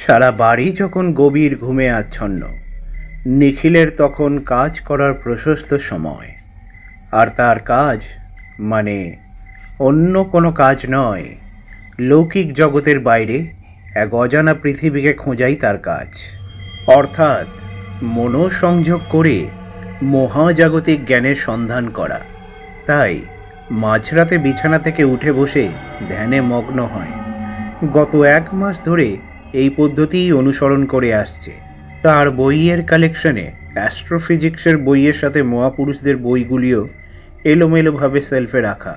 সারা বাড়ি যখন গভীর ঘুমে আচ্ছন্ন, নিখিলের তখন কাজ করার প্রশস্ত সময়। আর তার কাজ মানে অন্য কোনো কাজ নয়, লৌকিক জগতের বাইরে এক অজানা পৃথিবীকে খোঁজাই তার কাজ। অর্থাৎ মনোসংযোগ করে মহাজাগতিক জ্ঞানের সন্ধান করা। তাই মাঝরাতে বিছানা থেকে উঠে বসে ধ্যানে মগ্ন হয়। গত 1 মাস ধরে এই পদ্ধতিই অনুসরণ করে আসছে। তার বইয়ের কালেকশনে অ্যাস্ট্রোফিজিক্সের বইয়ের সাথে মহাপুরুষদের বইগুলিও এলোমেলোভাবে সেলফে রাখা।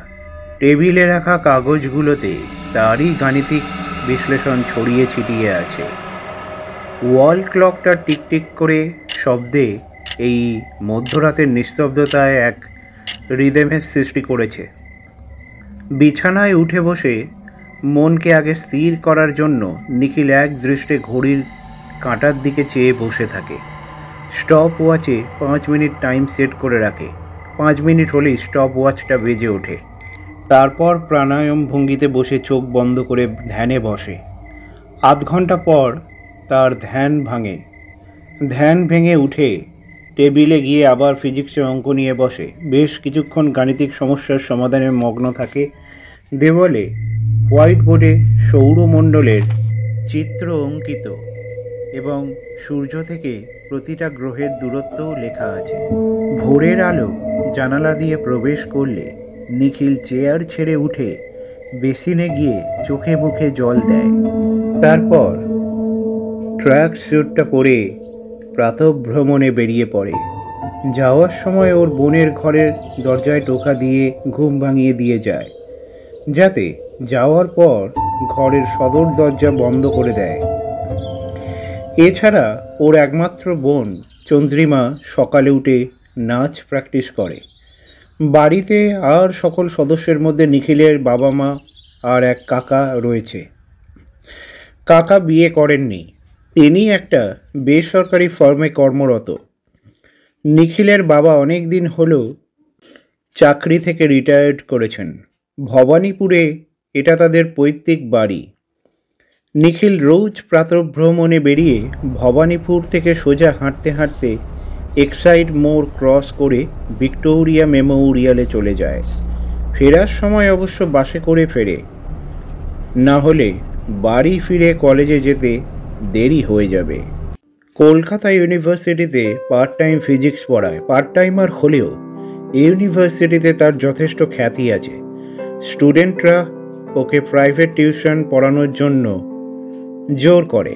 টেবিলে রাখা কাগজগুলোতে তারই গাণিতিক বিশ্লেষণ ছড়িয়ে ছিটিয়ে আছে। ওয়াল ক্লকটা টিকটিক করে শব্দে এই মধ্যরাতের নিস্তব্ধতায় এক রিদেমের সৃষ্টি করেছে। বিছানায় উঠে বসে মনকে আগে স্থির করার জন্য নিখিল এক দৃষ্টে ঘড়ির কাঁটার দিকে চেয়ে বসে থাকে। স্টপ ওয়াচে 5 মিনিট টাইম সেট করে রাখে। 5 মিনিট হলেই স্টপ ওয়াচটা বেজে ওঠে। তারপর প্রাণায়াম ভঙ্গিতে বসে চোখ বন্ধ করে ধ্যানে বসে। আধ ঘন্টা পর তার ধ্যান ভাঙে। ধ্যান ভেঙে উঠে টেবিলে গিয়ে আবার ফিজিক্সের অঙ্ক নিয়ে বসে। বেশ কিছুক্ষণ গাণিতিক সমস্যার সমাধানে মগ্ন থাকে। দেওয়ালে হোয়াইট বোর্ডে সৌরমণ্ডলের চিত্র অঙ্কিত এবং সূর্য থেকে প্রতিটা গ্রহের দূরত্বও লেখা আছে। ভোরের আলো জানালা দিয়ে প্রবেশ করলে নিখিল চেয়ার ছেড়ে উঠে বেসিনে গিয়ে চোখে মুখে জল দেয়। তারপর ট্র্যাক স্যুটটা পরে প্রাতঃভ্রমণে বেরিয়ে পড়ে। যাওয়ার সময় ওর বোনের ঘরের দরজায় টোকা দিয়ে ঘুম ভাঙিয়ে দিয়ে যায়, যাতে যাওয়ার পর ঘরের সদর দরজা বন্ধ করে দেয়। এছাড়া ওর একমাত্র বোন চন্দ্রিমা সকালে উঠে নাচ প্র্যাকটিস করে। বাড়িতে আর সকল সদস্যের মধ্যে নিখিলের বাবা মা আর এক কাকা রয়েছে। কাকা বিয়ে করেননি, তিনি একটা বেসরকারি ফার্মে কর্মরত। নিখিলের বাবা অনেক দিন হলো চাকরি থেকে রিটায়ার্ড করেছেন। ভবানীপুরে এটা তাদের পৈতৃক বাড়ি। নিখিল রোজ প্রাতঃভ্রমণে বেরিয়ে ভবানীপুর থেকে সোজা হাঁটতে হাঁটতে এক্সাইড মোড় ক্রস করে ভিক্টোরিয়া মেমোরিয়ালে চলে যায়। ফেরার সময় অবশ্য বাসে করে ফেরে, না হলে বাড়ি ফিরে কলেজে যেতে দেরি হয়ে যাবে। কলকাতা ইউনিভার্সিটিতে পার্ট টাইম ফিজিক্স পড়ায়। পার্ট টাইমার হলেও ইউনিভার্সিটিতে তার যথেষ্ট খ্যাতি আছে। স্টুডেন্টরা ওকে প্রাইভেট টিউশন পড়ানোর জন্য জোর করে,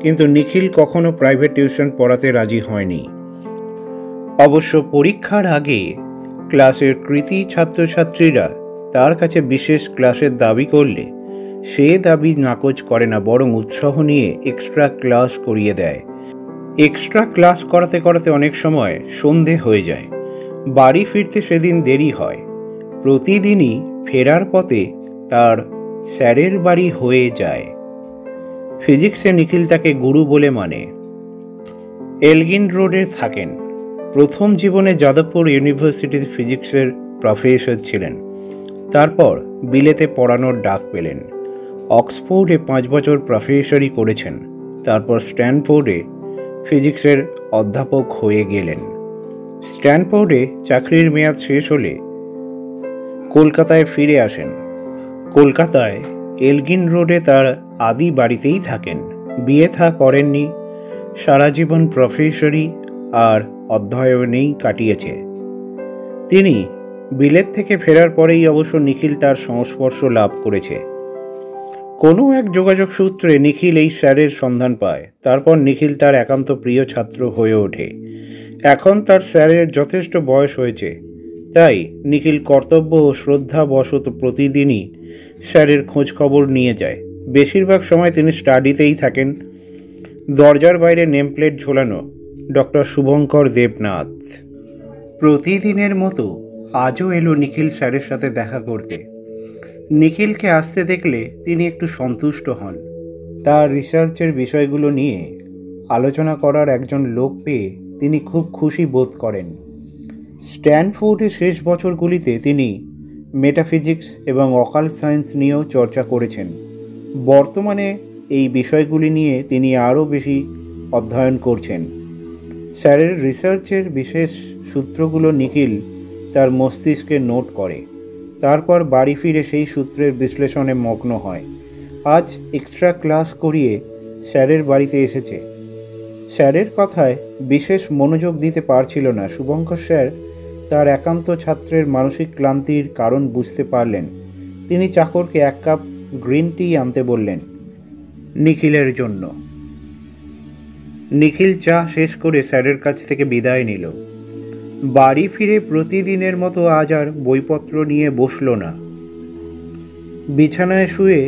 কিন্তু নিখিল কখনো প্রাইভেট টিউশন পড়াতে রাজি হয়নি। অবশ্য পরীক্ষার আগে ক্লাসের কৃতী ছাত্রছাত্রীরা তার কাছে বিশেষ ক্লাসের দাবি করলে সে দাবি নাকচ করে না, বরং উৎসাহ নিয়ে এক্সট্রা ক্লাস করিয়ে দেয়। এক্সট্রা ক্লাস করাতে করাতে অনেক সময় সন্ধে হয়ে যায়। বাড়ি ফিরতে সেদিন দেরি হয়। প্রতিদিনই ফেরার পথে তার স্যারের বাড়ি হয়ে যায়। ফিজিক্সে নিখিল তাকে গুরু বলে মানে। এলগিন রোডে থাকেন। প্রথম জীবনে যাদবপুর ইউনিভার্সিটিতে ফিজিক্সের প্রফেসর ছিলেন। তারপর বিলেতে পড়ানোর ডাক পেলেন। অক্সফোর্ডে 5 বছর প্রফেসরই করেছেন। তারপর স্ট্যানফোর্ডে ফিজিক্সের অধ্যাপক হয়ে গেলেন। স্ট্যানফোর্ডে চাকরির মেয়াদ শেষ হলে কলকাতায় ফিরে আসেন। কলকাতায় এলগিন রোডে তার আদি বাড়িতেই থাকেন। বিয়ে থা করেননি। সারা জীবন প্রফেসরি আর অধ্যয়নেই কাটিয়েছে। তিনি বিলেত থেকে ফেরার পরেই অবশ্য নিখিল তার সংস্পর্শ লাভ করেছে। কোনো এক যোগাযোগ সূত্রে নিখিল এই স্যারের সন্ধান পায়। তারপর নিখিল তার একান্ত প্রিয় ছাত্র হয়ে ওঠে। এখন তার স্যারের যথেষ্ট বয়স হয়েছে, তাই নিখিল কর্তব্য ও শ্রদ্ধাবশত প্রতিদিনই স্যারের খোঁজ খবর নিয়ে যায়। বেশিরভাগ সময় তিনি স্টাডিতেই থাকেন। দরজার বাইরে নেমপ্লেট ঝোলানো ডক্টর শুভঙ্কর দেবনাথ। প্রতিদিনের মতো আজও এলো নিখিল স্যারের সাথে দেখা করতে। নিখিলকে আসতে দেখলে তিনি একটু সন্তুষ্ট হন। তার রিসার্চের বিষয়গুলো নিয়ে আলোচনা করার একজন লোক পেয়ে তিনি খুব খুশি বোধ করেন। স্ট্যানফোর্ডের শেষ বছরগুলিতে তিনি মেটাফিজিক্স এবং অকাল্ট সায়েন্স নিয়েও চর্চা করেছেন। বর্তমানে এই বিষয়গুলি নিয়ে তিনি আরও বেশি অধ্যয়ন করছেন। স্যারের রিসার্চের বিশেষ সূত্রগুলো নিখিল তার মস্তিষ্কে নোট করে, তারপর বাড়ি ফিরে সেই সূত্রের বিশ্লেষণে মগ্ন হয়। আজ এক্সট্রা ক্লাস করিয়ে স্যারের বাড়িতে এসেছে। স্যারের কথায় বিশেষ মনোযোগ দিতে পারছিল না শুভঙ্কর স্যার। তার একান্ত ছাত্রের মানসিক ক্লান্তির কারণ বুঝতে পারলেন। তিনি চাকরকে 1 কাপ গ্রিন টি আনতে বললেন নিখিলের জন্য। নিখিল চা শেষ করে স্যারের কাছ থেকে বিদায় নিল। বাড়ি ফিরে প্রতিদিনের মতো আজ আর বইপত্র নিয়ে বসল না। বিছানায় শুয়ে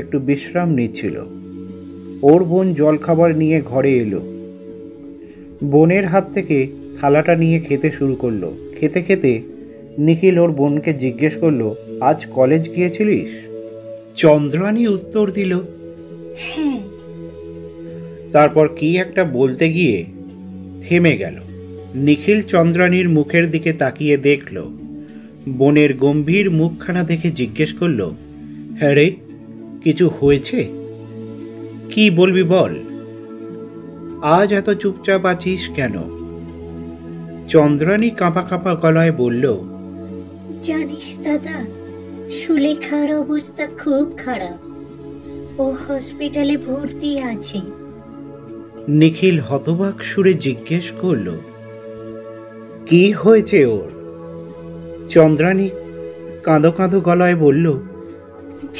একটু বিশ্রাম নিচ্ছিল। ওর বোন জলখাবার নিয়ে ঘরে এলো। বোনের হাত থেকে থালাটা নিয়ে খেতে শুরু করলো। খেতে খেতে নিখিল ওর বোনকে জিজ্ঞেস করলো, আজ কলেজ গিয়েছিলিস? চন্দ্রানী উত্তর দিল, হ্যাঁ। তারপর কি একটা বলতে গিয়ে থেমে গেল। নিখিল চন্দ্রানীর মুখের দিকে তাকিয়ে দেখল। বোনের গম্ভীর মুখখানা দেখে জিজ্ঞেস করল, হ্যাঁ রে, কিছু হয়েছে? কি বলবি বল, আজ এত চুপচাপ আছিস কেন? চন্দ্রানী কাঁপা কাঁপা গলায় বলল, জানিস দাদা, সুলেখার অবস্থা খুব খারাপ। ও হসপিটালে ভর্তি আছে। নিখিল হতবাক সুরে জিজ্ঞেস করল, কি হয়েছে ওর? চন্দ্রানী কাঁদো কাঁদো গলায় বলল,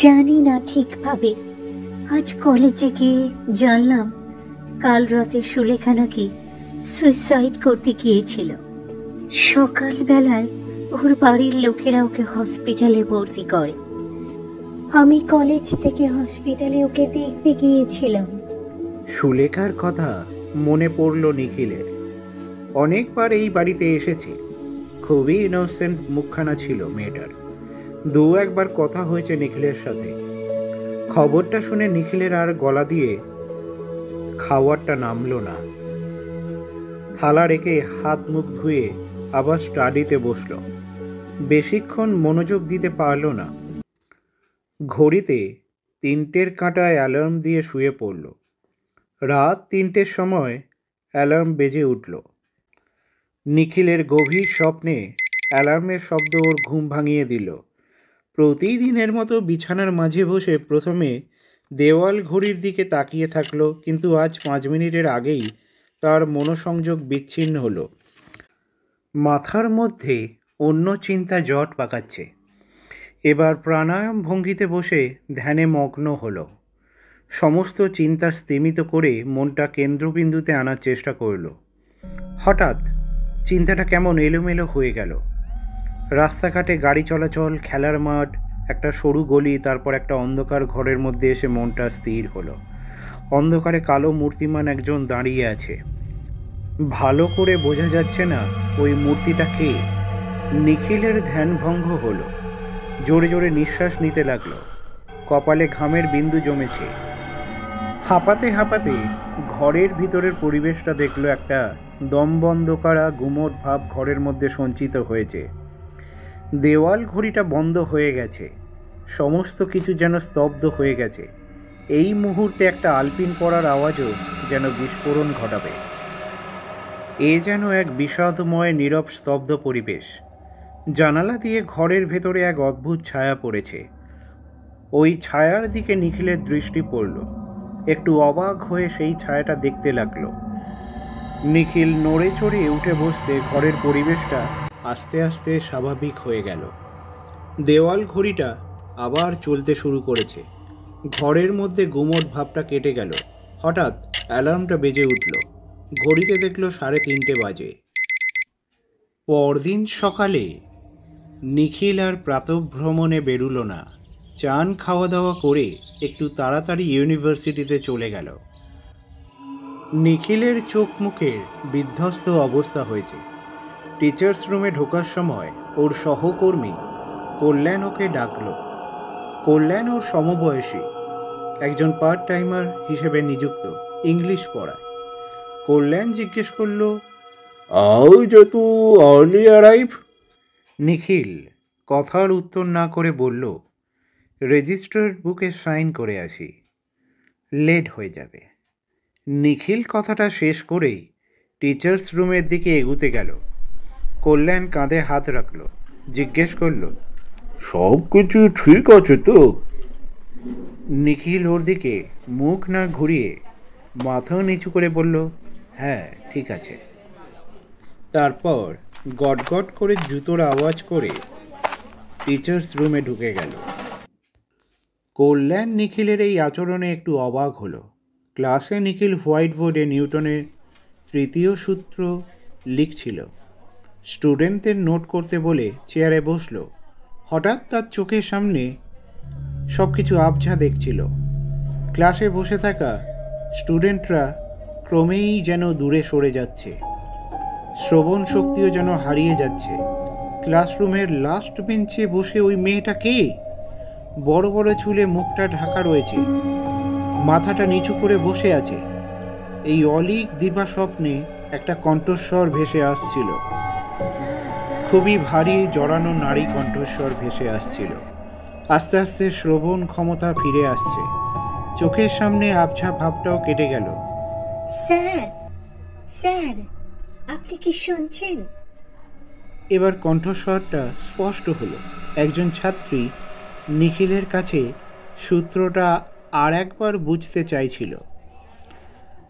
জানি না ঠিকভাবে। আজ কলেজে গিয়ে জানলাম কাল রাতে সুলেখা নাকি সুইসাইড করতে গিয়েছিল। সকালবেলায় ওর বাড়ির লোকেরা ওকে হসপিটালে ভর্তি করে। আমি কলেজ থেকে হসপিটালে ওকে দেখতে গিয়েছিলাম। সুলেখার কথা মনে পড়ল নিখিলের। অনেকবার এই বাড়িতে এসেছে। খুবই ইনোসেন্ট মুখখানা ছিল মেয়েটার। 2-1 বার কথা হয়েছে নিখিলের সাথে। খবরটা শুনে নিখিলের আর গলা দিয়ে খাওয়ারটা নামলো না। থালা রেখে হাত মুখ ধুয়ে আবার স্টাডিতে বসল। বেশিক্ষণ মনোযোগ দিতে পারল না। ঘড়িতে 3টের কাঁটায় অ্যালার্ম দিয়ে শুয়ে পড়ল। রাত 3টের সময় অ্যালার্ম বেজে উঠল। নিখিলের গভীর স্বপ্নে অ্যালার্মের শব্দ ওর ঘুম ভাঙিয়ে দিল। প্রতিদিনের মতো বিছানার মাঝে বসে প্রথমে দেওয়াল ঘড়ির দিকে তাকিয়ে থাকলো, কিন্তু আজ 5 মিনিটের আগেই তার মনোসংযোগ বিচ্ছিন্ন হলো। মাথার মধ্যে অন্য চিন্তা জট পাকাচ্ছে। এবার প্রাণায়াম ভঙ্গিতে বসে ধ্যানে মগ্ন হলো। সমস্ত চিন্তা স্তিমিত করে মনটা কেন্দ্রবিন্দুতে আনার চেষ্টা করল। হঠাৎ চিন্তাটা কেমন এলোমেলো হয়ে গেল। রাস্তাঘাটে গাড়ি চলাচল, খেলার মাঠ, একটা সরু গলি, তারপর একটা অন্ধকার ঘরের মধ্যে এসে মনটা স্থির হলো। অন্ধকারে কালো মূর্তিমান একজন দাঁড়িয়ে আছে। ভালো করে বোঝা যাচ্ছে না ওই মূর্তিটা কে। নিখিলের ধ্যানভঙ্গ হলো। জোরে জোরে নিঃশ্বাস নিতে লাগলো। কপালে ঘামের বিন্দু জমেছে। হাঁপাতে হাঁপাতে ঘরের ভিতরের পরিবেশটা দেখলো। একটা দমবন্ধ করা গুমোট ভাব ঘরের মধ্যে সঞ্চিত হয়েছে। দেওয়াল ঘড়িটা বন্ধ হয়ে গেছে। সমস্ত কিছু যেন স্তব্ধ হয়ে গেছে। এই মুহূর্তে একটা আলপিন পড়ার আওয়াজও যেন বিস্ফোরণ ঘটাবে। এ যেন এক বিষাদময় নীরব স্তব্ধ পরিবেশ। জানালা দিয়ে ঘরের ভেতরে এক অদ্ভুত ছায়া পড়েছে। ওই ছায়ার দিকে নিখিলের দৃষ্টি পড়ল। একটু অবাক হয়ে সেই ছায়াটা দেখতে লাগলো। নিখিল নড়ে চড়ে উঠে বসতে ঘরের পরিবেশটা আস্তে আস্তে স্বাভাবিক হয়ে গেল। দেওয়াল ঘড়িটা আবার চলতে শুরু করেছে। ঘরের মধ্যে গুমোট ভাবটা কেটে গেল। হঠাৎ অ্যালার্মটা বেজে উঠল। ঘড়িতে দেখলো 3:30 বাজে। পরদিন সকালে নিখিল আর প্রাতঃভ্রমণে বেরুলো না। চান খাওয়া দাওয়া করে একটু তাড়াতাড়ি ইউনিভার্সিটিতে চলে গেল। নিখিলের চোখ মুখের বিধ্বস্ত অবস্থা হয়েছে। টিচার্স রুমে ঢোকার সময় ওর সহকর্মী কল্যাণ ওকে ডাকল। কল্যাণ ওর সমবয়সী, একজন পার্ট টাইমার হিসেবে নিযুক্ত, ইংলিশ পড়ায়। কল্যাণ জিজ্ঞেস করল, হাউ যে তু আর্লি অ্যারাইভ? নিখিল কথার উত্তর না করে বলল, রেজিস্টার্ড বুকে সাইন করে আসি। লেট হয়ে যাবে। নিখিল কথাটা শেষ করেই টিচার্স রুমের দিকে এগুতে গেল। কল্যাণ কাঁধে হাত রাখল, জিজ্ঞেস করল, সব কিছু ঠিক আছে তো? নিখিল ওর দিকে মুখ না ঘুরিয়ে মাথা নিচু করে বলল, হ্যাঁ ঠিক আছে। তারপর গটগট করে জুতোর আওয়াজ করে টিচার্স রুমে ঢুকে গেল। কল্যাণ নিখিলের এই আচরণে একটু অবাক হলো। ক্লাসে নিখিল হোয়াইট বোর্ডে নিউটনের তৃতীয় সূত্র লিখছিল। স্টুডেন্টদের নোট করতে বলে চেয়ারে বসলো। হঠাৎ তার চোখের সামনে সব কিছু আবঝা দেখছিল। ক্লাসে বসে থাকা স্টুডেন্টরা ক্রমেই যেন দূরে সরে যাচ্ছে, শ্রবণ শক্তিও যেন হারিয়ে যাচ্ছে। ক্লাসরুমের লাস্ট বেঞ্চে বসে ওই মেয়েটা কে? বড় বড় চুলে মুখটা ঢাকা রয়েছে, মাথাটা নিচু করে বসে আছে। এই অলীক দিবা স্বপ্নে একটা কণ্ঠস্বর ভেসে আসছিল, খুবই ভারী জড়ানো নারী কণ্ঠস্বর ভেসে আসছিল। আস্তে আস্তে শ্রবণ ক্ষমতা ফিরে আসছে, চোখের সামনে আবছা ভাবটাও কেটে গেল। স্যার, স্যার, আপনি কি শুনছেন? এবার কণ্ঠস্বরটা স্পষ্ট হলো। একজন ছাত্রী নিখিলের কাছে সূত্রটা আর একবার বুঝতে চাইছিল।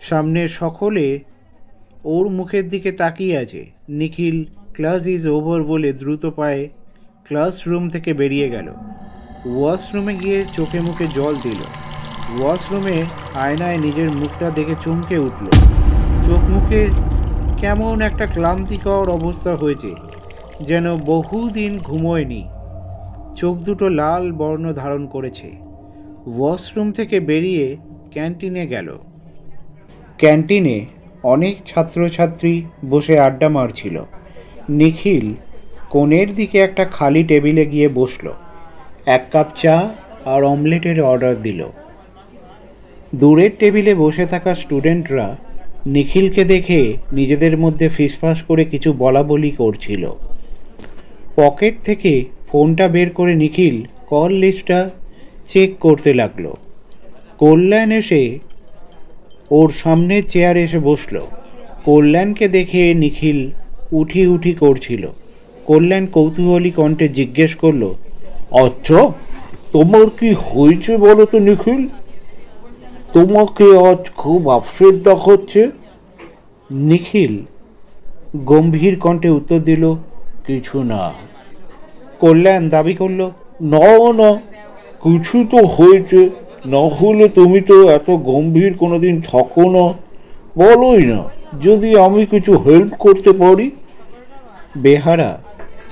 সামনের সকলে ওর মুখের দিকে তাকিয়ে আছে। নিখিল ক্লাস ইজ ওভার বলে দ্রুত পায়ে ক্লাসরুম থেকে বেরিয়ে গেল। ওয়াশরুমে গিয়ে চোখে মুখে জল দিল। ওয়াশরুমে আয়নায় নিজের মুখটা দেখে চমকে উঠল। চোখ মুখের কেমন একটা ক্লান্তিকর অবস্থা হয়েছে, যেন বহুদিন ঘুমোয়নি। চোখ দুটো লাল বর্ণ ধারণ করেছে। ওয়াশরুম থেকে বেরিয়ে ক্যান্টিনে গেল। ক্যান্টিনে অনেক ছাত্রছাত্রী বসে আড্ডা মারছিল। নিখিল কোণের দিকে একটা খালি টেবিলে গিয়ে বসল। এক কাপ চা আর অমলেটের অর্ডার দিল। দূরের টেবিলে বসে থাকা স্টুডেন্টরা নিখিলকে দেখে নিজেদের মধ্যে ফিসফাস করে কিছু বলাবলি করছিল। পকেট থেকে ফোনটা বের করে নিখিল কল লিস্টটা চেক করতে লাগলো। কল্যাণ এসে ওর সামনের চেয়ারে এসে বসলো। কল্যাণকে দেখে নিখিল উঠি উঠি করছিল। কল্যাণ কৌতূহলী কণ্ঠে জিজ্ঞেস করলো, আচ্ছা তোমার কি হয়েছে বলো তো নিখিল? তোমাকে আজ খুব আপসেট দেখাচ্ছে। নিখিল গম্ভীর কণ্ঠে উত্তর দিল, কিছু না। কল্যাণ দাবি করল, না না, কিছু তো হয়েছে, না হলে তুমি তো এত গম্ভীর কোনোদিন থাকো না। বলোই না, যদি আমি কিছু হেল্প করতে পারি। বেহারা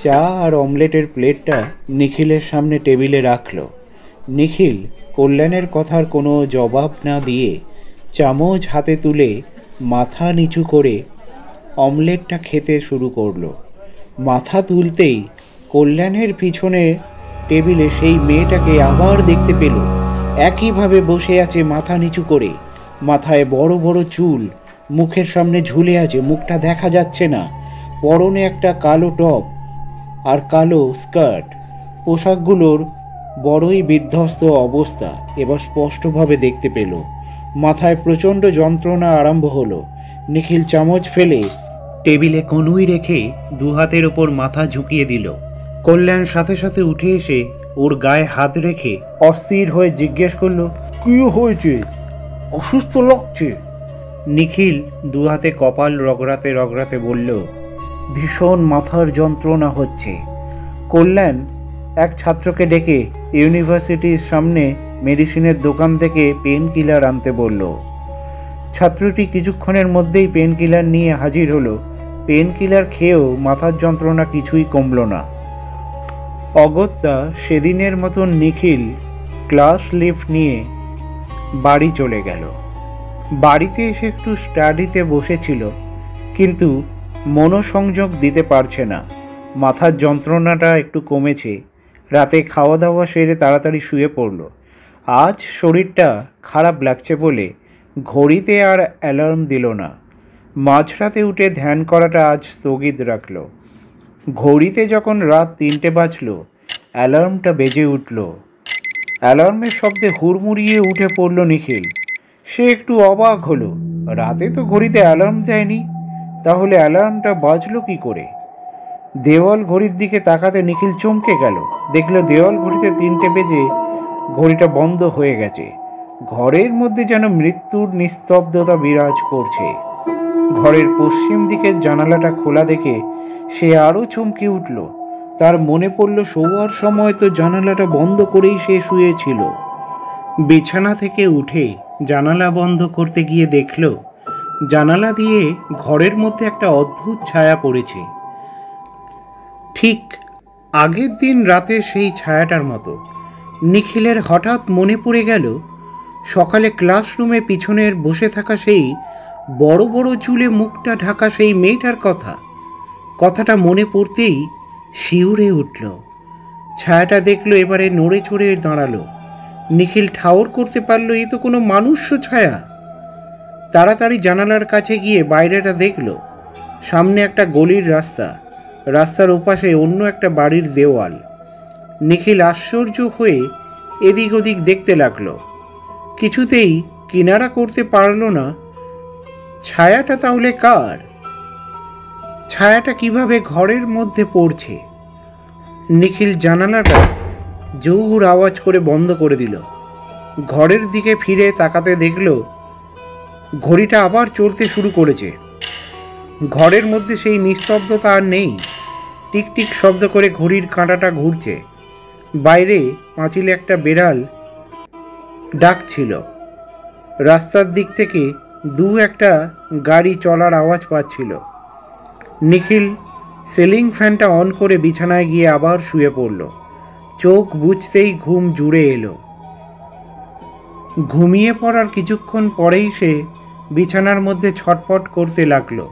চা আর অমলেটের প্লেটটা নিখিলের সামনে টেবিলে রাখল। নিখিল কল্যাণের কথার কোনো জবাব না দিয়ে চামচ হাতে তুলে মাথা নিচু করে অমলেটটা খেতে শুরু করলো। মাথা তুলতেই কল্যাণের পিছনে টেবিলে সেই মেয়েটাকে আবার দেখতে পেল। একইভাবে বসে আছে মাথা নিচু করে, মাথায় বড় বড় চুল, মুখের সামনে ঝুলে আছে, মুখটা দেখা যাচ্ছে না। পরনে একটা কালো টপ আর কালো স্কার্ট। পোশাকগুলোর বড়ই বিধ্বস্ত অবস্থা এবার স্পষ্টভাবে দেখতে পেল। মাথায় প্রচণ্ড যন্ত্রণা আরম্ভ হলো। নিখিল চামচ ফেলে টেবিলে কনুই রেখে দু হাতের ওপর মাথা ঝুঁকিয়ে দিল। কল্যাণ সাথে সাথে উঠে এসে ওর গায়ে হাত রেখে অস্থির হয়ে জিজ্ঞেস করলো, কি হয়েছে? অসুস্থ লাগছে? নিখিল দু হাতে কপাল রগড়াতে রগড়াতে বলল, ভীষণ মাথার যন্ত্রণা হচ্ছে। কল্যাণ এক ছাত্রকে ডেকে ইউনিভার্সিটির সামনে মেডিসিনের দোকান থেকে পেন কিলার আনতে বলল। ছাত্রটি কিছুক্ষণের মধ্যেই পেন কিলার নিয়ে হাজির হলো। পেন কিলার খেয়েও মাথার যন্ত্রণা কিছুই কমল না। অগত্যা সেদিনের মতন নিখিল ক্লাস লিভ নিয়ে বাড়ি চলে গেল। বাড়িতে এসে একটু স্টাডিতে বসেছিল, কিন্তু মনোসংযোগ দিতে পারছে না। মাথার যন্ত্রণাটা একটু কমেছে। রাতে খাওয়া দাওয়া সেরে তাড়াতাড়ি শুয়ে পড়ল। আজ শরীরটা খারাপ লাগছে বলে ঘড়িতে আর অ্যালার্ম দিল না। মাঝরাতে উঠে ধ্যান করাটা আজ স্থগিত রাখল। ঘড়িতে যখন রাত 3টে বাজল, অ্যালার্মটা বেজে উঠল। অ্যালার্মের শব্দে হুড়মুড়িয়ে উঠে পড়ল নিখিল। সে একটু অবাক হলো। রাতে তো ঘড়িতে অ্যালার্ম দেয়নি, তাহলে অ্যালার্মটা বাজলো কি করে? দেওয়াল ঘড়ির দিকে তাকাতে নিখিল চমকে গেল। দেখলো দেওয়াল ঘড়িতে 3টে বেজে ঘড়িটা বন্ধ হয়ে গেছে। ঘরের মধ্যে যেন মৃত্যুর নিস্তব্ধতা বিরাজ করছে। ঘরের পশ্চিম দিকের জানালাটা খোলা দেখে সে আরও চমকে উঠল। তার মনে পড়ল শোয়ার সময় তো জানালাটা বন্ধ করেই সে শুয়েছিল। বিছানা থেকে উঠে জানালা বন্ধ করতে গিয়ে দেখল জানালা দিয়ে ঘরের মধ্যে একটা অদ্ভুত ছায়া পড়েছে, ঠিক আগের দিন রাতে সেই ছায়াটার মতো। নিখিলের হঠাৎ মনে পড়ে গেল সকালে ক্লাসরুমে পিছনের বসে থাকা সেই বড় বড় চুলে মুখটা ঢাকা সেই মেয়েটার কথা। কথাটা মনে পড়তেই শিউরে উঠল। ছায়াটা দেখলো এবারে নড়ে চড়ে দাঁড়ালো। নিখিল ঠাউর করতে পারল এ তো কোনো মানুষ্য ছায়া। তাড়াতাড়ি জানালার কাছে গিয়ে বাইরেটা দেখল। সামনে একটা গলির রাস্তা, রাস্তার ওপাশে অন্য একটা বাড়ির দেওয়াল। নিখিল আশ্চর্য হয়ে এদিক ওদিক দেখতে লাগলো, কিছুতেই কিনারা করতে পারল না ছায়াটা তাহলে কার, ছায়াটা কিভাবে ঘরের মধ্যে পড়ছে। নিখিল জানালাটা জোর আওয়াজ করে বন্ধ করে দিল। ঘরের দিকে ফিরে তাকাতে দেখল ঘড়িটা আবার চলতে শুরু করেছে। ঘরের মধ্যে সেই নিস্তব্ধতা আর নেই। টিকটিক শব্দ করে ঘড়ির কাঁটাটা ঘুরছে। বাইরে পাঁচিলে একটা বেড়াল ডাকছিল। রাস্তার দিক থেকে একটা গাড়ি চলার আওয়াজ পাচ্ছিল। নিখিল সিলিং ফ্যানটা অন করে বিছানায় গিয়ে আবার শুয়ে পড়ল। চোখ বুঝতেই ঘুম জুড়ে এলো। ঘুমিয়ে পড়ার কিছুক্ষণ পরেই সে বিছানার মধ্যে ছটফট করতে লাগলো,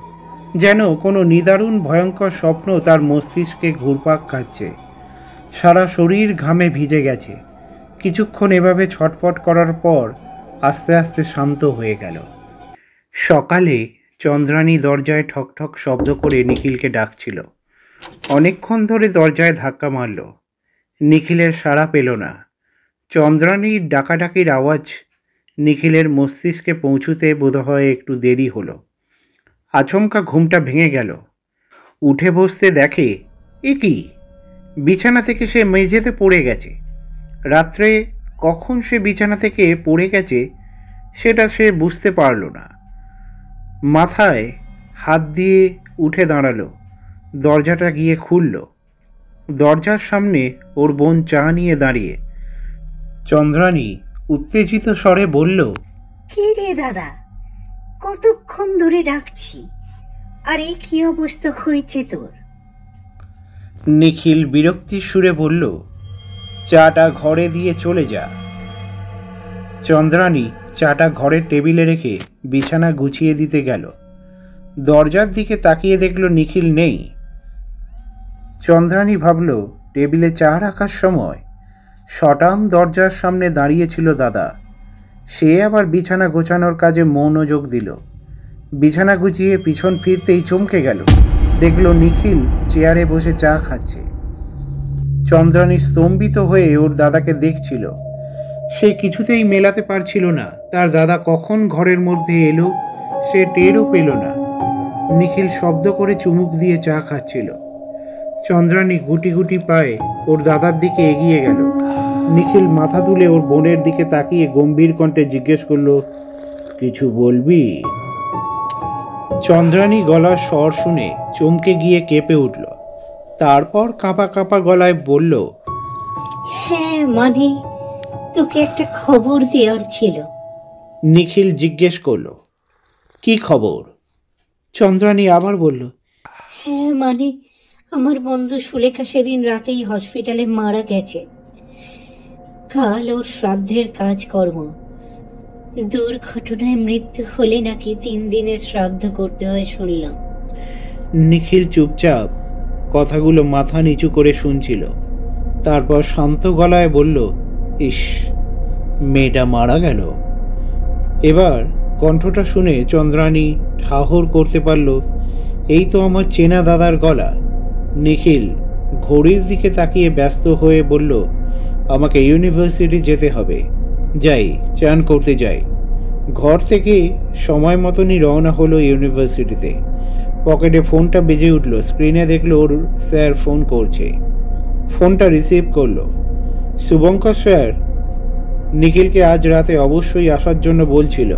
যেন কোনো নিদারুণ ভয়ঙ্কর স্বপ্ন তার মস্তিষ্কে ঘুরপাক খাচ্ছে। সারা শরীর ঘামে ভিজে গেছে। কিছুক্ষণ এভাবে ছটফট করার পর আস্তে আস্তে শান্ত হয়ে গেল। সকালে চন্দ্রানী দরজায় ঠকঠক শব্দ করে নিখিলকে ডাকছিল। অনেকক্ষণ ধরে দরজায় ধাক্কা মারল, নিখিলের সাড়া পেল না। চন্দ্রানীর ডাকাডাকির আওয়াজ নিখিলের মস্তিষ্কে পৌঁছতে বোধহয় একটু দেরি হলো। আচমকা ঘুমটা ভেঙে গেল। উঠে বসতে দেখে এ কি, বিছানা থেকে সে মেঝেতে পড়ে গেছে। রাত্রে কখন সে বিছানা থেকে পড়ে গেছে সেটা সে বুঝতে পারল না। মাথায় হাত দিয়ে উঠে দাঁড়ালো, দরজাটা গিয়ে খুলল। দরজার সামনে ওর বোন চা নিয়ে দাঁড়িয়ে। চন্দ্রানী উত্তেজিত স্বরে বলল, কি রে দাদা, কতক্ষণ ধরে ডাকছি, আর এই কি অবস্থা হয়েছে তোর? নিখিল বিরক্তির সুরে বলল, চাটা ঘরে দিয়ে চলে যা। চন্দ্রানী চাটা ঘরের টেবিলে রেখে বিছানা গুছিয়ে দিতে গেল। দরজার দিকে তাকিয়ে দেখল নিখিল নেই। চন্দ্রানী ভাবল টেবিলে চা রাখার সময় শটান দরজার সামনে দাঁড়িয়েছিল দাদা। সে আবার বিছানা গোছানোর কাজে মনোযোগ দিল। বিছানা গুছিয়ে পিছন ফিরতেই চমকে গেল, দেখল নিখিল চেয়ারে বসে চা খাচ্ছে। চন্দ্রানী স্তম্ভিত হয়ে ওর দাদাকে দেখছিল। সে কিছুতেই মেলাতে পারছিল না তার দাদা কখন ঘরের মধ্যে এলো, সে টেরও পেল না। নিখিল শব্দ করে চুমুক দিয়ে চা খাচ্ছিল। চন্দ্রানী গুটি গুটি পায়ে ওর দাদার দিকে এগিয়ে গেল। নিখিল মাথা তুলে ওর বোনের দিকে তাকিয়ে গম্ভীর কণ্ঠে জিজ্ঞেস করল, কিছু বলবি? চন্দ্রানী গলার স্বর শুনে চমকে গিয়ে কেঁপে উঠল। তারপর কাঁপা কাঁপা গলায় বলল, হ্যাঁ, মানে তোকে একটা খবর দেওয়ার ছিল। নিখিল জিজ্ঞেস করল, কি খবর? চন্দ্রানী আবার বলল, হ্যাঁ, মানে আমার বন্ধু সুলেখা সেদিন রাতেই হসপিটালে মারা গেছে। কাল ওর শ্রাদ্ধের কাজকর্ম। দুর্ঘটনায় মৃত্যু হলে নাকি 3 দিনের শ্রাদ্ধ করতে হয় শুনলাম। নিখিল চুপচাপ কথাগুলো মাথা নিচু করে শুনছিল। তারপর শান্ত গলায় বলল, ইস, মেয়েটা মারা গেল। এবার কণ্ঠটা শুনে চন্দ্রানী ঠাহর করতে পারল, এই তো আমার চেনা দাদার গলা। নিখিল ঘড়ির দিকে তাকিয়ে ব্যস্ত হয়ে বলল, আমাকে ইউনিভার্সিটি যেতে হবে, যাই, চান করতে যাই। ঘর থেকে সময় মতনই রওনা হলো ইউনিভার্সিটিতে। পকেটে ফোনটা বেজে উঠল। স্ক্রিনে দেখলো ওর স্যার ফোন করছে। ফোনটা রিসিভ করলো। শুভঙ্কর স্যার নিখিলকে আজ রাতে অবশ্যই আসার জন্য বলছিল।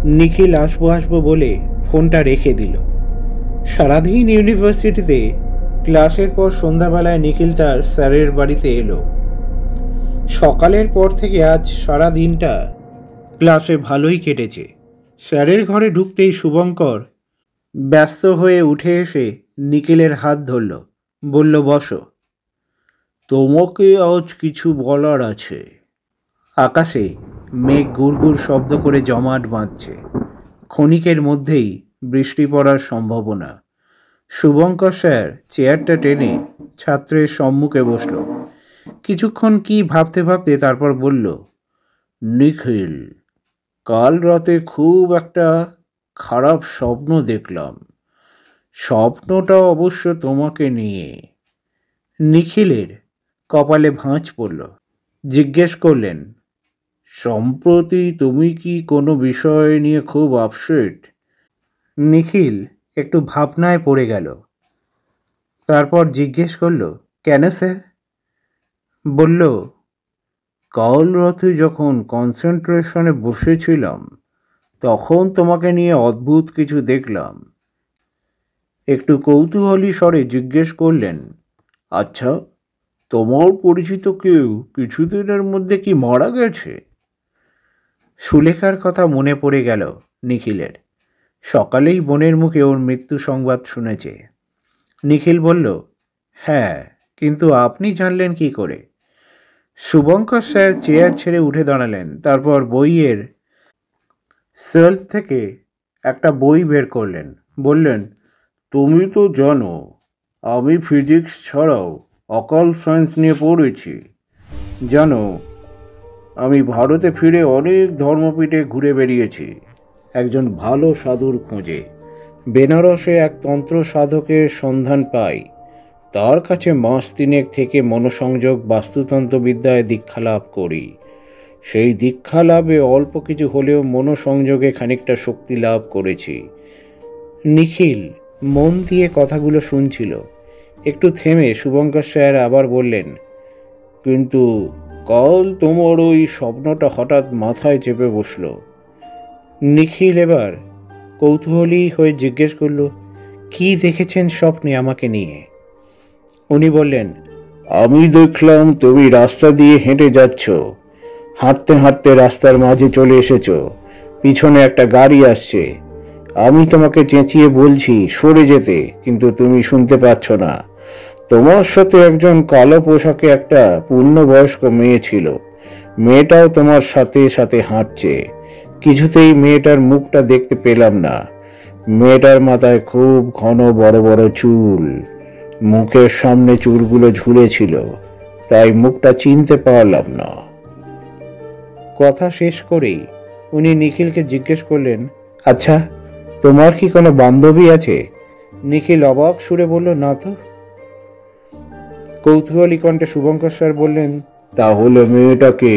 নিখিল আসবো আসবো বলে ফোনটা রেখে দিল। সারাদিন ইউনিভার্সিটিতে ক্লাসের পর সন্ধ্যাবেলায় নিখিল তার স্যারের বাড়িতে এলো। সকালের পর থেকে আজ সারা দিনটা ক্লাসে ভালোই কেটেছে। স্যারের ঘরে ঢুকতেই শুভঙ্কর ব্যস্ত হয়ে উঠে এসে নিখিলের হাত ধরল, বলল, বসো, তোমাকে আজ কিছু বলার আছে। আকাশে মেঘ গুড়গুড় শব্দ করে জমাট বাঁধছে। ক্ষণিকের মধ্যেই বৃষ্টি পড়ার সম্ভাবনা। শুভঙ্কর স্যার চেয়ারটা টেনে ছাত্রের সম্মুখে বসল। কিছুক্ষণ কি ভাবতে ভাবতে তারপর বলল, নিখিল, কাল রাতে খুব একটা খারাপ স্বপ্ন দেখলাম। স্বপ্নটা অবশ্য তোমাকে নিয়ে। নিখিলের কপালে ভাঁজ পড়ল। জিজ্ঞেস করলেন, সম্প্রতি তুমি কি কোনো বিষয় নিয়ে খুব আপসেট? নিখিল একটু ভাবনায় পড়ে গেল। তারপর জিজ্ঞেস করল, কেন স্যার? বলল, কাল রাতে যখন কনসেন্ট্রেশনে বসেছিলাম তখন তোমাকে নিয়ে অদ্ভুত কিছু দেখলাম। একটু কৌতূহলী স্বরে জিজ্ঞেস করলেন, আচ্ছা, তোমার পরিচিত কেউ কিছুদিনের মধ্যে কি মারা গেছে? সুলেখার কথা মনে পড়ে গেল নিখিলের। সকালেই বোনের মুখে ওর মৃত্যু সংবাদ শুনেছে। নিখিল বলল, হ্যাঁ, কিন্তু আপনি জানলেন কি করে? শুভঙ্কর স্যার চেয়ার ছেড়ে উঠে দাঁড়ালেন। তারপর বইয়ের সেলফ থেকে একটা বই বের করলেন। বললেন, তুমি তো জানো আমি ফিজিক্স ছাড়াও অকাল সায়েন্স নিয়ে পড়েছি। জানো, আমি ভারতে ফিরে অনেক ধর্মপীঠে ঘুরে বেরিয়েছি একজন ভালো সাধুর খোঁজে। বেনারসে এক তন্ত্র সাধকের সন্ধান পাই। তার কাছে মাস তিনেক থেকে মনোসংযোগ বাস্তুতন্ত্রবিদ্যায় দীক্ষা লাভ করি। সেই দীক্ষা লাভে অল্প কিছু হলেও মনোসংযোগে খানিকটা শক্তি লাভ করেছি। নিখিল মন দিয়ে কথাগুলো শুনছিল। একটু থেমে শুভঙ্কর স্যার আবার বললেন, কিন্তু কাল তোমার ওই স্বপ্নটা হঠাৎ মাথায় চেপে বসল। নিখিল এবার কৌতূহলী হয়ে জিজ্ঞেস করল, কি দেখেছেন স্বপ্নে আমাকে নিয়ে? উনি বললেন, আমি দেখলাম তুমি রাস্তা দিয়ে হেঁটে যাচ্ছ। হাঁটতে হাঁটতে রাস্তার মাঝে চলে এসেছো। পিছনে একটা গাড়ি আসছে। আমি তোমাকে চেঁচিয়ে বলছি সরে যেতে, কিন্তু তুমি শুনতে পাচ্ছ না। তোমার সাথে একজন কালো পোশাকে একটা পূর্ণবয়স্ক মেয়ে ছিল। মেয়েটাও তোমার সাথে সাথে হাঁটছে। কিছুতেই মেয়েটার মুখটা দেখতে পেলাম না। মেয়েটার মাথায় খুব ঘন বড় বড় চুল। মুখের সামনে চুলগুলো ঝুলেছিল, তাই মুখটা চিনতে পারলাম না। কথা শেষ করেই উনি নিখিলকে জিজ্ঞেস করলেন, আচ্ছা, তোমার কি কোনো বান্ধবী আছে? নিখিল অবাক সুরে বলল, না তো। কৌতূহলী কণ্ঠে শুভঙ্কর স্যার বললেন, তাহলে মেয়েটাকে?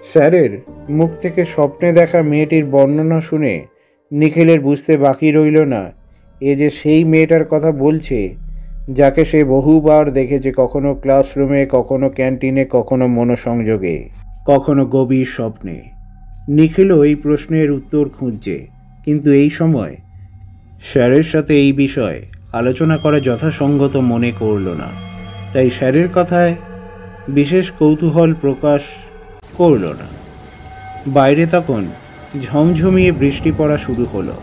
স্যারের মুখ থেকে স্বপ্নে দেখা মেয়েটির বর্ণনা শুনে নিখিলের বুঝতে বাকি রইল না এ যে সেই মেয়েটার কথা বলছে যাকে সে বহুবার দেখেছে, কখনো ক্লাসরুমে, কখনো ক্যান্টিনে, কখনো মনোসংযোগে, কখনো গভীর স্বপ্নে। নিখিলও এই প্রশ্নের উত্তর খুঁজছে, কিন্তু এই সময় স্যারের সাথে এই বিষয়ে আলোচনা করা যথাসঙ্গত মনে করল না। তাই স্যারের কথায় বিশেষ কৌতূহল প্রকাশ করল না। বাইরে তখন ঝমঝমিয়ে বৃষ্টি পড়া শুরু হলো।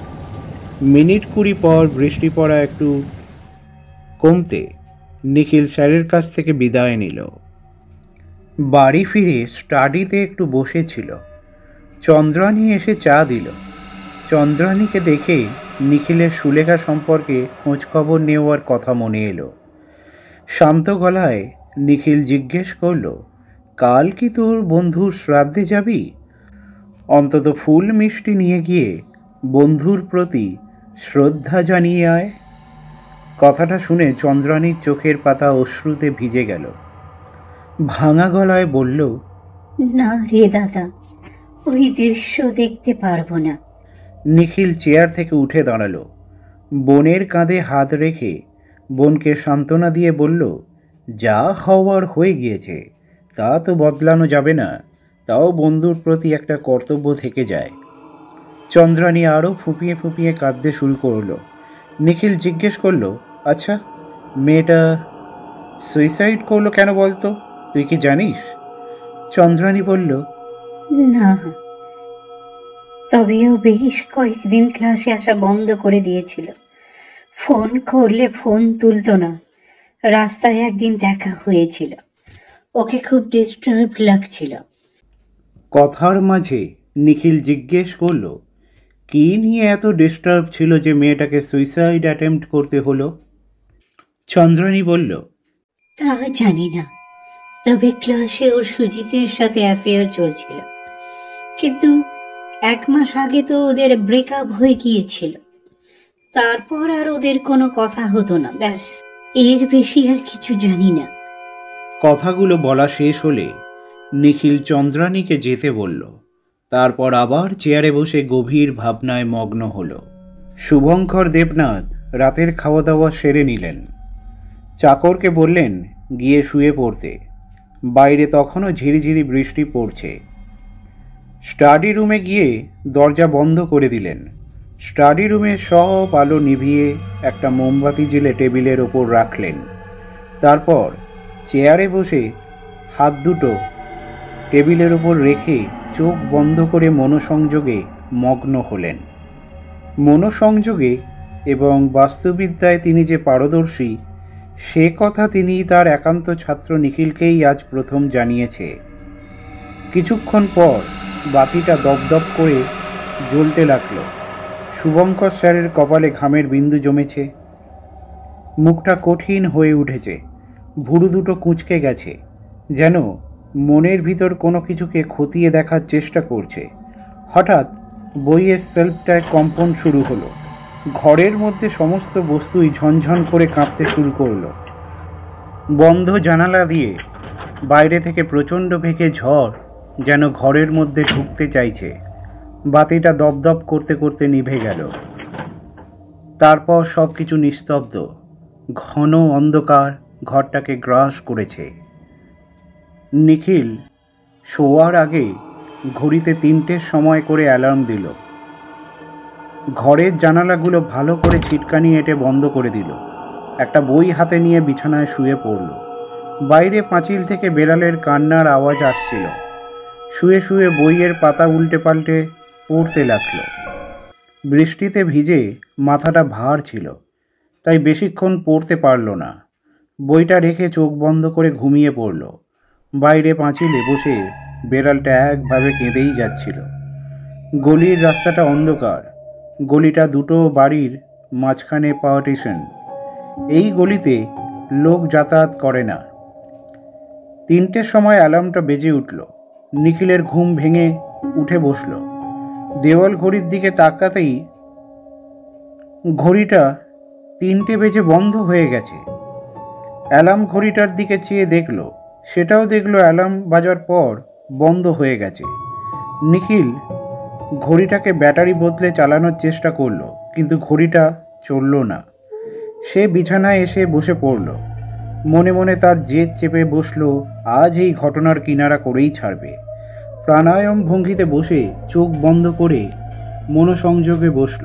মিনিট 20 পর বৃষ্টি পড়া একটু কমতে নিখিল স্যারের কাছ থেকে বিদায় নিল। বাড়ি ফিরে স্টাডিতে একটু বসেছিল। চন্দ্রানী এসে চা দিল। চন্দ্রানীকে দেখে নিখিলের সুলেখা সম্পর্কে খোঁজখবর নেওয়ার কথা মনে এলো। শান্ত গলায় নিখিল জিজ্ঞেস করল, কাল কি তোর বন্ধুর শ্রাদ্ধে যাবি? অন্তত ফুল মিষ্টি নিয়ে গিয়ে বন্ধুর প্রতি শ্রদ্ধা জানিয়ে আয়। কথাটা শুনে চন্দ্রানীর চোখের পাতা অশ্রুতে ভিজে গেল। ভাঙা গলায় বলল, না রে দাদা, ওই দৃশ্য দেখতে পারবো না। নিখিল চেয়ার থেকে উঠে দাঁড়ালো, বোনের কাঁধে হাত রেখে বোনকে সান্ত্বনা দিয়ে বলল, যা হওয়ার হয়ে গিয়েছে, তা তো বদলানো যাবে না, তাও বন্ধুর প্রতি একটা কর্তব্য থেকে যায়। চন্দ্রানী আরও ফুপিয়ে ফুপিয়ে কাঁদতে শুরু করলো। নিখিল জিজ্ঞেস করলো, আচ্ছা মেয়েটা সুইসাইড করলো কেন বলতো, তুই কি জানিস? চন্দ্রানী বলল, না, তবেও বেশ কয়েকদিন ক্লাসে আসা বন্ধ করে দিয়েছিল। ফোন করলে ফোন তুলতো না। রাস্তায় একদিন দেখা হয়েছিল, ওকে খুব ডিস্টার্ব লাগছিল। কথার মাঝে নিখিল জিজ্ঞেস করলো, কী নিয়ে এত ডিস্টার্ব ছিল যে মেয়েটাকে সুইসাইড অ্যাটেম্প্ট করতে হলো? চন্দ্রানী বলল, তা জানি না, তবে ক্লাসে ওর সুজিতের সাথে অ্যাফেয়ার চলছিল, কিন্তু 1 মাস আগে তো ওদের ব্রেকআপ হয়ে গিয়েছিল। তারপর আর ওদের কোনো কথা হতো না, ব্যাস, এর বেশি আর কিছু জানি না। কথাগুলো বলা শেষ হলে নিখিল চন্দ্রানীকে যেতে বলল। তারপর আবার চেয়ারে বসে গভীর ভাবনায় মগ্ন হল। শুভঙ্কর দেবনাথ রাতের খাওয়া দাওয়া সেরে নিলেন। চাকরকে বললেন গিয়ে শুয়ে পড়তে। বাইরে তখনও ঝিরিঝিরি বৃষ্টি পড়ছে। স্টাডি রুমে গিয়ে দরজা বন্ধ করে দিলেন। স্টাডি রুমে সব আলো নিভিয়ে একটা মোমবাতি জ্বেলে টেবিলের ওপর রাখলেন। তারপর চেয়ারে বসে হাত দুটো টেবিলের ওপর রেখে চোখ বন্ধ করে মনোসংযোগে মগ্ন হলেন। মনোসংযোগে এবং বাস্তুবিদ্যায় তিনি যে পারদর্শী, সে কথা তিনি তার একান্ত ছাত্র নিখিলকেই আজ প্রথম জানিয়েছে। কিছুক্ষণ পর বাতিটা দপদপ করে জ্বলতে লাগলো। শুভঙ্কর স্যারের কপালে ঘামের বিন্দু জমেছে। মুখটা কঠিন হয়ে উঠেছে, ভুরু দুটো কুঁচকে গেছে, যেন মনের ভিতর কোনো কিছুকে খতিয়ে দেখার চেষ্টা করছে। হঠাৎ বইয়ের সেলফটায় কম্পন শুরু হলো। ঘরের মধ্যে সমস্ত বস্তুই ঝনঝন করে কাঁপতে শুরু করলো। বন্ধ জানালা দিয়ে বাইরে থেকে প্রচণ্ড বেগে ঝড় যেন ঘরের মধ্যে ঢুকতে চাইছে। বাতিটা দপদপ করতে করতে নিভে গেল। তারপর সব কিছু নিস্তব্ধ, ঘন অন্ধকার ঘরটাকে গ্রাস করেছে। নিখিল শোয়ার আগে ঘড়িতে 3টের সময় করে অ্যালার্ম দিল। ঘরের জানালাগুলো ভালো করে ছিটকানি এঁটে বন্ধ করে দিল। একটা বই হাতে নিয়ে বিছানায় শুয়ে পড়ল। বাইরে পাঁচিল থেকে বেড়ালের কান্নার আওয়াজ আসছিল। শুয়ে শুয়ে বইয়ের পাতা উল্টে পাল্টে পড়তে লাগলো। বৃষ্টিতে ভিজে মাথাটা ভার ছিল, তাই বেশিক্ষণ পড়তে পারল না। বইটা রেখে চোখ বন্ধ করে ঘুমিয়ে পড়ল। বাইরে পাঁচিলে বসে বেড়ালটা একভাবে কেঁদেই যাচ্ছিল। গলির রাস্তাটা অন্ধকার। গলিটা দুটো বাড়ির মাঝখানে পার্টিশন। এই গলিতে লোক যাতায়াত করে না। 3টের সময় অ্যালার্মটা বেজে উঠল। নিখিলের ঘুম ভেঙে উঠে বসল। দেওয়াল ঘড়ির দিকে তাকাতেই ঘড়িটা 3টে বেজে বন্ধ হয়ে গেছে। অ্যালার্ম ঘড়িটার দিকে চেয়ে দেখল, সেটাও দেখল অ্যালার্ম বাজার পর বন্ধ হয়ে গেছে। নিখিল ঘড়িটাকে ব্যাটারি বদলে চালানোর চেষ্টা করলো, কিন্তু ঘড়িটা চলল না। সে বিছানায় এসে বসে পড়ল। মনে মনে তার জেদ চেপে বসল, আজ এই ঘটনার কিনারা করেই ছাড়বে। প্রাণায়াম ভঙ্গিতে বসে চোখ বন্ধ করে মনোসংযোগে বসল।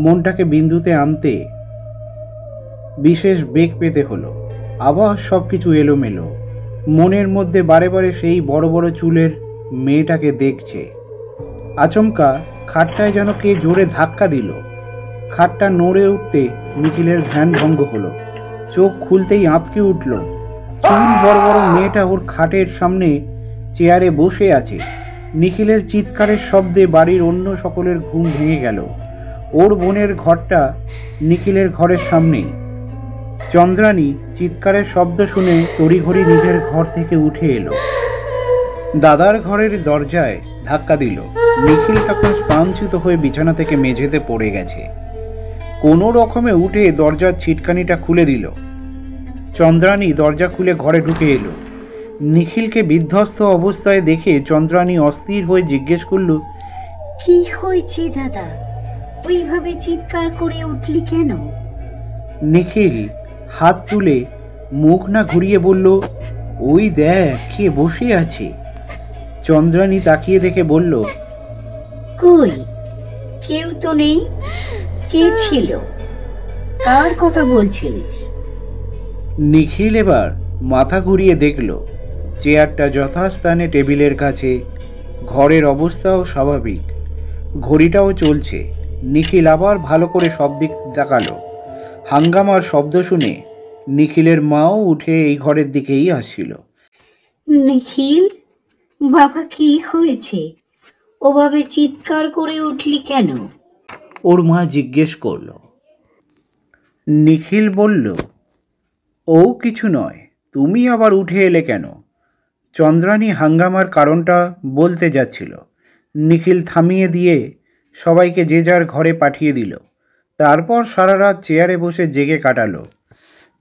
মনটাকে বিন্দুতে আনতে বিশেষ বেগ পেতে হলো। আবার সব কিছু এলোমেলো। মনের মধ্যে বারে বারে সেই বড় বড় চুলের মেয়েটাকে দেখছে। আচমকা খাটটায় যেন কে জোরে ধাক্কা দিল। খাটটা নড়ে উঠতে নিখিলের ধ্যান ভঙ্গ হলো। চোখ খুলতেই আঁতকে উঠল। চুল বড় বড় মেয়েটা ওর খাটের সামনে চেয়ারে বসে আছে। নিখিলের চিৎকারের শব্দে বাড়ির অন্য সকলের ঘুম ভেঙে গেল। ওর বোনের ঘরটা নিখিলের ঘরের সামনেই। চন্দ্রানী চিৎকারের শব্দ শুনে তড়িঘড়ি নিজের ঘর থেকে উঠে এলো। দাদার ঘরের দরজায় ধাক্কা দিল। নিখিল তখন স্থানচ্যুত হয়ে বিছানা থেকে মেঝেতে পড়ে গেছে। কোনো রকমে উঠে দরজার ছিটকানিটা খুলে দিল। চন্দ্রানী দরজা খুলে ঘরে ঢুকে এলো। নিখিলকে বিধ্বস্ত অবস্থায় দেখে চন্দ্রানী অস্থির হয়ে জিজ্ঞেস করল, কি হয়েছে দাদা? ওইভাবে চিৎকার করে উঠলি কেন? নিখিল হাত তুলে মুখ না ঘুরিয়ে বলল, ওই দেখ কে বসে আছে। চন্দ্রানী তাকিয়ে দেখে বলল, কই, কেউ তো নেই। কে ছিল? কার কথা বলছিলিস? নিখিল এবার মাথা ঘুরিয়ে দেখল চেয়ারটা যথাস্থানে টেবিলের কাছে, ঘরের অবস্থাও স্বাভাবিক, ঘড়িটাও চলছে। নিখিল আবার ভালো করে সব দিক তাকালো। হাঙ্গামার শব্দ শুনে নিখিলের মাও উঠে এই ঘরের দিকেই আসছিল। নিখিল, বাবা কি হয়েছে? ওভাবে চিৎকার করে উঠলি কেন? ওর মা জিজ্ঞেস করল। নিখিল বলল, ও কিছু নয়, তুমি আবার উঠে এলে কেন? চন্দ্রানী হাঙ্গামার কারণটা বলতে যাচ্ছিল। নিখিল থামিয়ে দিয়ে সবাইকে যে যার ঘরে পাঠিয়ে দিল। তারপর সারা রাত চেয়ারে বসে জেগে কাটালো।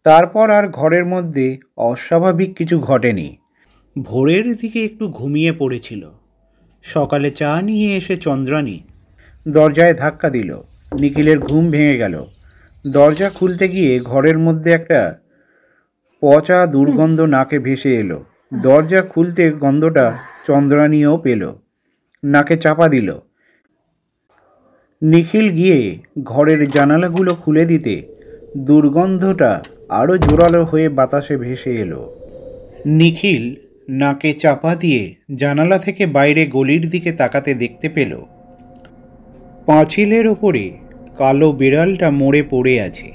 তারপর আর ঘরের মধ্যে অস্বাভাবিক কিছু ঘটেনি। ভোরের দিকে একটু ঘুমিয়ে পড়েছিল। সকালে চা নিয়ে এসে চন্দ্রানী দরজায় ধাক্কা দিল। নিখিলের ঘুম ভেঙে গেল। দরজা খুলতে গিয়ে ঘরের মধ্যে একটা পচা দুর্গন্ধ নাকে ভেসে এলো। দরজা খুলতে গন্ধটা চন্দ্রানীও পেল, নাকে চাপা দিল। নিখিল গিয়ে ঘরের জানালাগুলো খুলে দিতে দুর্গন্ধটা আরও জোরালো হয়ে বাতাসে ভেসে এলো। নিখিল নাকে চাপা দিয়ে জানালা থেকে বাইরে গলির দিকে তাকাতে দেখতে পেল পাঁচিলের ওপরে কালো বিড়ালটা মরে পড়ে আছে।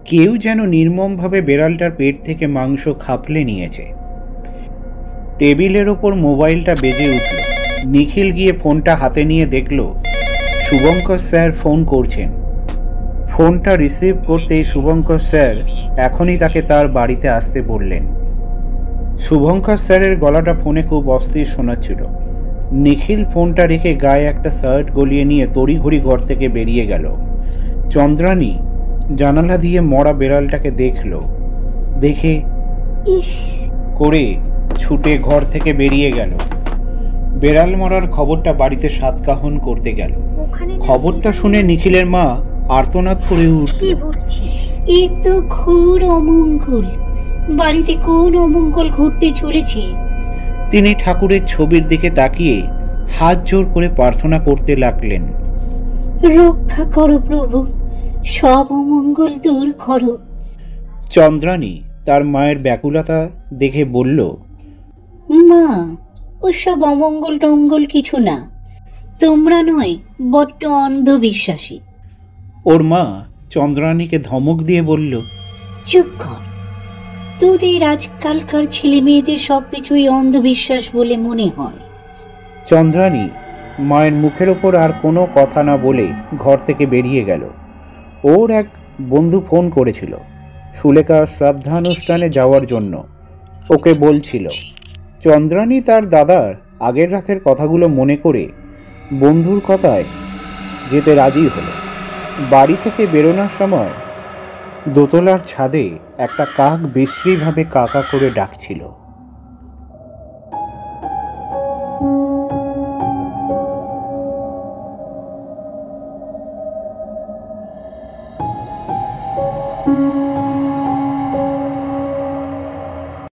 কেউ যেন নির্মমভাবে বিড়ালটার পেট থেকে মাংস খাপলে নিয়েছে। টেবিলের ওপর মোবাইলটা বেজে উঠল। নিখিল গিয়ে ফোনটা হাতে নিয়ে দেখল শুভঙ্কর স্যার ফোন করছেন। ফোনটা রিসিভ করতেই শুভঙ্কর স্যার এখনই তাকে তার বাড়িতে আসতে বললেন। শুভঙ্কর স্যারের গলাটা ফোনে খুব অস্থির শোনাচ্ছিল। নিখিল ফোনটা রেখে গায়ে একটা শার্ট গলিয়ে নিয়ে তড়িঘড়ি ঘর থেকে বেরিয়ে গেল। চন্দ্রানী জানালা দিয়ে মরা বেড়ালটাকে দেখল। দেখে ইস করে ছুটে ঘর থেকে বেরিয়ে গেল। বেড়াল মরার খবরটা বাড়িতে সাতকাহন করতে গেল। খবরটা শুনে নিখিলের মা আর্তনাদ করে উঠল। কি বলছিস? এ তো ঘোর অমঙ্গল। বাড়িতে কোন অমঙ্গল ঘটতে চলেছে? তিনি ঠাকুরের ছবির দিকে তাকিয়ে হাত জোর করে প্রার্থনা করতে লাগলেন। রক্ষা করো প্রভু, সব অমঙ্গল দূর করো। চন্দ্রানী তার মায়ের ব্যাকুলতা দেখে বলল, মা, ওসব অমঙ্গল টঙ্গল কিছু না। তোমরা নয়, বড্ড অন্ধবিশ্বাসী। ওর মা চন্দ্রানীকে ধমক দিয়ে বলল, চুপ কর। তোদের আজকালকার ছেলে মেয়েদের সবকিছুই অন্ধবিশ্বাস বলে মনে হয়। চন্দ্রানী মায়ের মুখের ওপর আর কোনো কথা না বলে ঘর থেকে বেরিয়ে গেল। ওর এক বন্ধু ফোন করেছিল সুলেখা শ্রাদ্ধানুষ্ঠানে যাওয়ার জন্য। ওকে বলছিল। চন্দ্রানী তার দাদার আগের রাতের কথাগুলো মনে করে বন্ধুর কথায় যেতে রাজি হলো। বাড়ি থেকে বেরোনোর সময় দোতলার ছাদে একটা কাক বিশ্রীভাবে কাকা করে ডাকছিল।